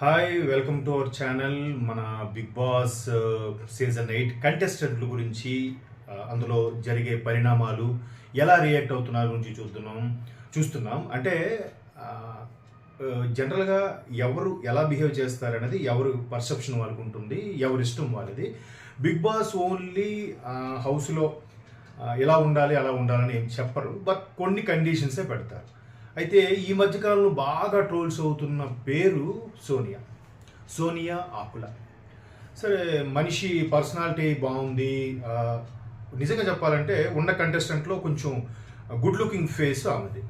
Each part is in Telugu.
Hi welcome to our channel. మన బిగ్ బాస్ సీజన్ 8 కంటెస్టెంట్ల గురించి అందులో జరిగే పరిణామాలు ఎలా రియాక్ట్ అవుతున్నారు గురించి చూస్తున్నాం. అంటే జనరల్గా ఎవరు ఎలా బిహేవ్ చేస్తారనేది ఎవరు పర్సెప్షన్ వాళ్ళకు ఉంటుంది, ఎవరి ఇష్టం వాళ్ళది. బిగ్ బాస్ ఓన్లీ హౌస్లో ఎలా ఉండాలి అలా ఉండాలని ఏం చెప్పరు, బట్ కొన్ని కండిషన్సే పెడతారు. అయితే ఈ మధ్యకాలంలో బాగా ట్రోల్స్ అవుతున్న పేరు సోనియా ఆకుల. సరే, మనిషి పర్సనాలిటీ బాగుంది. నిజంగా చెప్పాలంటే ఉన్న కంటెస్టెంట్లో కొంచెం గుడ్ లుకింగ్ ఫేస్ ఆమెది.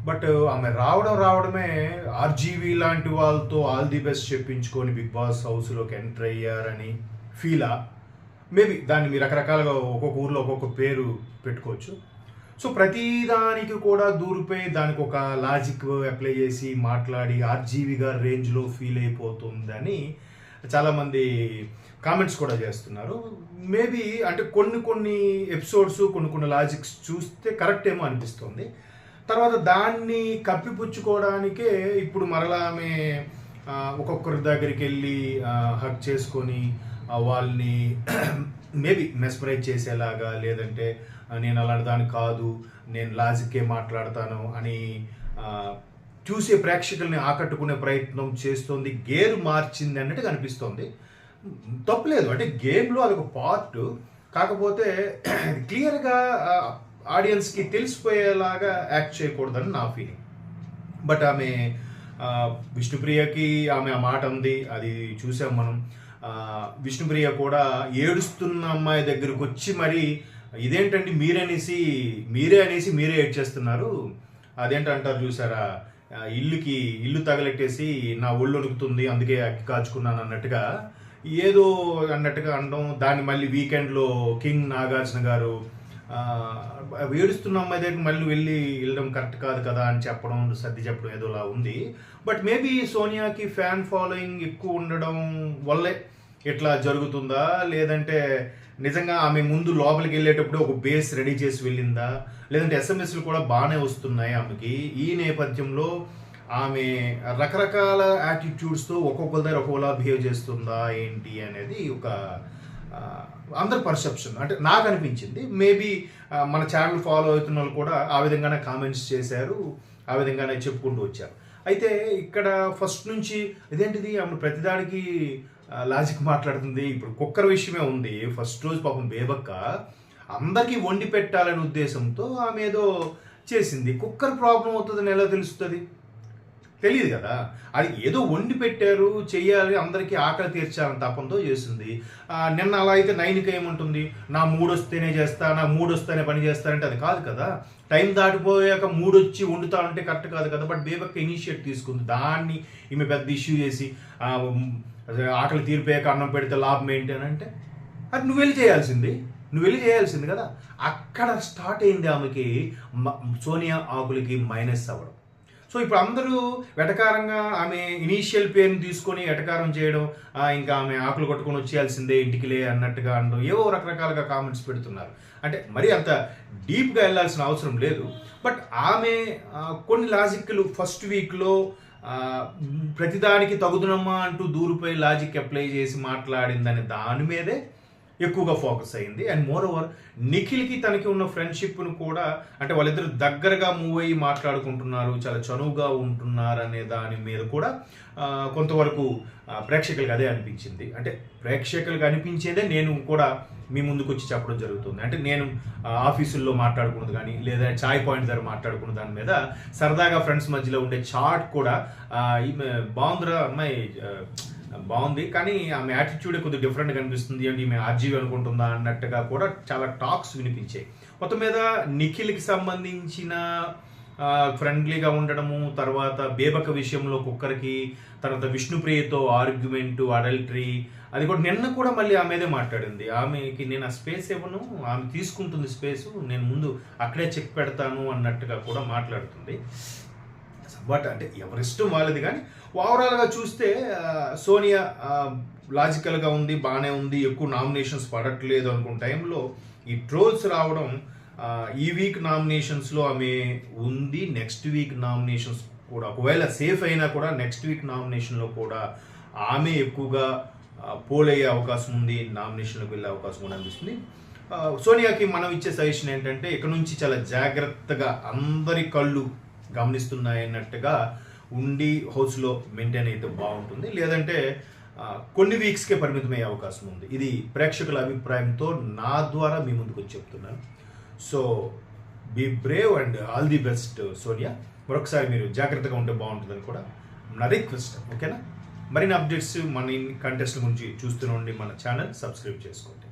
బట్ ఆమె రావడమే ఆర్జీవీ లాంటి వాళ్ళతో ఆల్ ది బెస్ట్ చెప్పించుకొని బిగ్ బాస్ హౌస్లోకి ఎంటర్ అయ్యారని ఫీలా. మేబీ దాన్ని మీరు రకరకాలుగా ఒక్కొక్క ఊర్లో ఒక్కొక్క పేరు పెట్టుకోవచ్చు. సో ప్రతిదానికి కూడా దూరిపోయి దానికి ఒక లాజిక్ అప్లై చేసి మాట్లాడి ఆర్జీవి గారి రేంజ్లో ఫీల్ అయిపోతుందని చాలామంది కామెంట్స్ కూడా చేస్తున్నారు. మేబీ అంటే కొన్ని ఎపిసోడ్స్ కొన్ని లాజిక్స్ చూస్తే కరెక్ట్ ఏమో అనిపిస్తుంది. తర్వాత దాన్ని కప్పిపుచ్చుకోవడానికే ఇప్పుడు మరలా ఆమె ఒక్కొక్కరి దగ్గరికి వెళ్ళి హక్ చేసుకొని వాళ్ళని మేబీ మెస్మరైజ్ చేసేలాగా, లేదంటే నేను అలాంటి దాన్ని కాదు, నేను లాజిక్కే మాట్లాడతాను అని చూసే ప్రేక్షకుల్ని ఆకట్టుకునే ప్రయత్నం చేస్తోంది. గేర్ మార్చింది అన్నట్టుగా అనిపిస్తోంది. తప్పులేదు, అంటే గేమ్లో అదొక పార్ట్. కాకపోతే క్లియర్గా ఆడియన్స్కి తెలిసిపోయేలాగా యాక్ట్ చేయకూడదని నా ఫీలింగ్. బట్ ఆమె విష్ణుప్రియకి ఆమె ఆ మాట ఉంది, అది చూసాం మనం. విష్ణుప్రియ కూడా ఏడుస్తున్న అమ్మాయి దగ్గరకు వచ్చి మరి ఇదేంటండి మీరే అనేసి మీరే ఏడ్ చేస్తున్నారు, అదేంటంటారు చూసారా, ఇల్లు తగలెట్టేసి నా ఒళ్ళు వణుకుతుంది అందుకే అక్కి కాచుకున్నాను అన్నట్టుగా ఏదో అన్నట్టుగా అనడం. దాన్ని మళ్ళీ వీకెండ్లో కింగ్ నాగార్జున గారు ఏడుస్తున్న అమ్మాయి దగ్గర మళ్ళీ వెళ్ళడం కరెక్ట్ కాదు కదా అని చెప్పడం, సర్ది చెప్పడం ఏదోలా ఉంది. బట్ మేబీ సోనియాకి ఫ్యాన్ ఫాలోయింగ్ ఎక్కువ ఉండడం వల్లే ఇట్లా జరుగుతుందా, లేదంటే నిజంగా ఆమె ముందు లోపలికి వెళ్ళేటప్పుడు ఒక బేస్ రెడీ చేసి వెళ్ళిందా, లేదంటే ఎస్ఎంఎస్లు కూడా బాగానే వస్తున్నాయి ఆమెకి. ఈ నేపథ్యంలో ఆమె రకరకాల యాటిట్యూడ్స్తో ఒక్కొక్కరి దగ్గర ఒక్కొక్కలా బిహేవ్ చేస్తుందా ఏంటి అనేది ఒక అందరి పర్సెప్షన్. అంటే నాకు అనిపించింది. మేబీ మన ఛానల్ ఫాలో అవుతున్న వాళ్ళు కూడా ఆ విధంగానే కామెంట్స్ చేశారు, ఆ విధంగానే చెప్పుకుంటూ వచ్చారు. అయితే ఇక్కడ ఫస్ట్ నుంచి ఇదేంటిది ఆమె ప్రతిదానికి లాజిక్ మాట్లాడుతుంది. ఇప్పుడు కుక్కర్ విషయమే ఉంది. ఫస్ట్ రోజు పాపం బేబక్క అందరికీ వండి పెట్టాలనే ఉద్దేశంతో ఆమె ఏదో చేసింది. కుక్కర్ ప్రాబ్లం అవుతుందని ఎలా తెలుస్తుంది? తెలియదు కదా. అది ఏదో వండి పెట్టారు, చెయ్యాలి, అందరికీ ఆకలి తీర్చాలని తపంతో చేస్తుంది. నిన్న అలా అయితే 9కి ఏముంటుంది, నా మూడు వస్తేనే చేస్తా, నా మూడు వస్తేనే పని చేస్తానంటే అది కాదు కదా. టైం దాటిపోయాక మూడు వచ్చి వండుతా అంటే కరెక్ట్ కాదు కదా. బట్ బేబక్క ఇనిషియేట్ తీసుకుంది. దాన్ని ఈమె పెద్ద ఇష్యూ చేసి ఆకలి తీరిపోయాక అన్నం పెడితే లాభం ఏంటి అని అంటే అది నువ్వు వెళ్ళి చేయాల్సింది కదా. అక్కడ స్టార్ట్ అయింది ఆమెకి సోనియా ఆకులకి మైనస్ అవ్వడం. సో ఇప్పుడు అందరూ వెటకారంగా ఆమె ఇనీషియల్ పేరుని తీసుకొని వెటకారం చేయడం, ఇంకా ఆమె ఆకులు కొట్టుకొని వచ్చేయాల్సిందే ఇంటికిలే అన్నట్టుగా అనడం, ఏవో రకరకాలుగా కామెంట్స్ పెడుతున్నారు. అంటే మరీ అంత డీప్గా వెళ్ళాల్సిన అవసరం లేదు. బట్ ఆమె కొన్ని లాజిక్లు ఫస్ట్ వీక్లో ప్రతిదానికి తగుదునమ్మా అంటూ దూరిపోయి లాజిక్ అప్లై చేసి మాట్లాడిందని దాని మీదే ఎక్కువగా ఫోకస్ అయింది. అండ్ మోర్ ఓవర్ నిఖిల్కి తనకి ఉన్న ఫ్రెండ్షిప్ను కూడా, అంటే వాళ్ళిద్దరు దగ్గరగా మూవ్ అయ్యి మాట్లాడుకుంటున్నారు, చాలా చనువుగా ఉంటున్నారు అనే దాని మీద కూడా కొంతవరకు ప్రేక్షకులకు అదే అనిపించింది. అంటే ప్రేక్షకులకు అనిపించేదే నేను కూడా మీ ముందుకు వచ్చి చెప్పడం జరుగుతుంది. అంటే నేను ఆఫీసుల్లో మాట్లాడుకున్నది కానీ, లేదా చాయ్ పాయింట్ దగ్గర మాట్లాడుకున్న దాని మీద సరదాగా ఫ్రెండ్స్ మధ్యలో ఉండే చాట్ కూడా ఈమె బాగుందిరా అమ్మాయి, బాగుంది, కానీ ఆమె యాటిట్యూడే కొద్దిగా డిఫరెంట్గా కనిపిస్తుంది, అంటే ఈమె ఆర్జీవి అనుకుంటుందా అన్నట్టుగా కూడా చాలా టాక్స్ వినిపించాయి. మొత్తం మీద నిఖిల్కి సంబంధించిన ఫ్రెండ్లీగా ఉండడము, తర్వాత బేబక విషయంలో కుక్కర్కి, తర్వాత విష్ణుప్రియతో ఆర్గ్యుమెంటు, అడల్టరీ, అది కూడా నిన్న కూడా మళ్ళీ ఆమెదే మాట్లాడింది. ఆమెకి నేను ఆ స్పేస్ ఇవ్వను, ఆమె తీసుకుంటుంది స్పేసు, నేను ముందు అక్కడే చెక్ పెడతాను అన్నట్టుగా కూడా మాట్లాడుతుంది. బట్ అంటే ఎవరిష్టం వాళ్ళది. కానీ ఓవరాల్గా చూస్తే సోనియా లాజికల్గా ఉంది, బాగానే ఉంది, ఎక్కువ నామినేషన్స్ పడట్లేదు అనుకున్న టైంలో ఈ ట్రోల్స్ రావడం, ఈ వీక్ నామినేషన్స్లో ఆమె ఉంది, నెక్స్ట్ వీక్ నామినేషన్స్ కూడా ఒకవేళ సేఫ్ అయినా కూడా నెక్స్ట్ వీక్ నామినేషన్లో కూడా ఆమె ఎక్కువగా పోల్ అయ్యే అవకాశం ఉంది, నామినేషన్లోకి వెళ్ళే అవకాశం కూడా అనిపిస్తుంది. సోనియాకి మనం ఇచ్చే సజెషన్ ఏంటంటే ఇక్కడ నుంచి చాలా జాగ్రత్తగా అందరి కళ్ళు గమనిస్తున్నాయన్నట్టుగా ఉండి హౌస్లో మెయింటైన్ అయితే బాగుంటుంది. లేదంటే కొన్ని వీక్స్కే పరిమితమయ్యే అవకాశం ఉంది. ఇది ప్రేక్షకుల అభిప్రాయంతో నా ద్వారా మీ ముందుకు వచ్చి చెప్తున్నాను. So be brave and all the best Sonia. మరొకసారి మీరు జాగ్రత్తగా ఉంటే బాగుంటుందని కూడా నా రిక్వెస్ట్. ఓకేనా? మరిన్ని అప్డేట్స్ మన కంటెస్ట్ గురించి చూస్తూనే ఉండి మన ఛానల్ సబ్స్క్రైబ్ చేసుకోండి.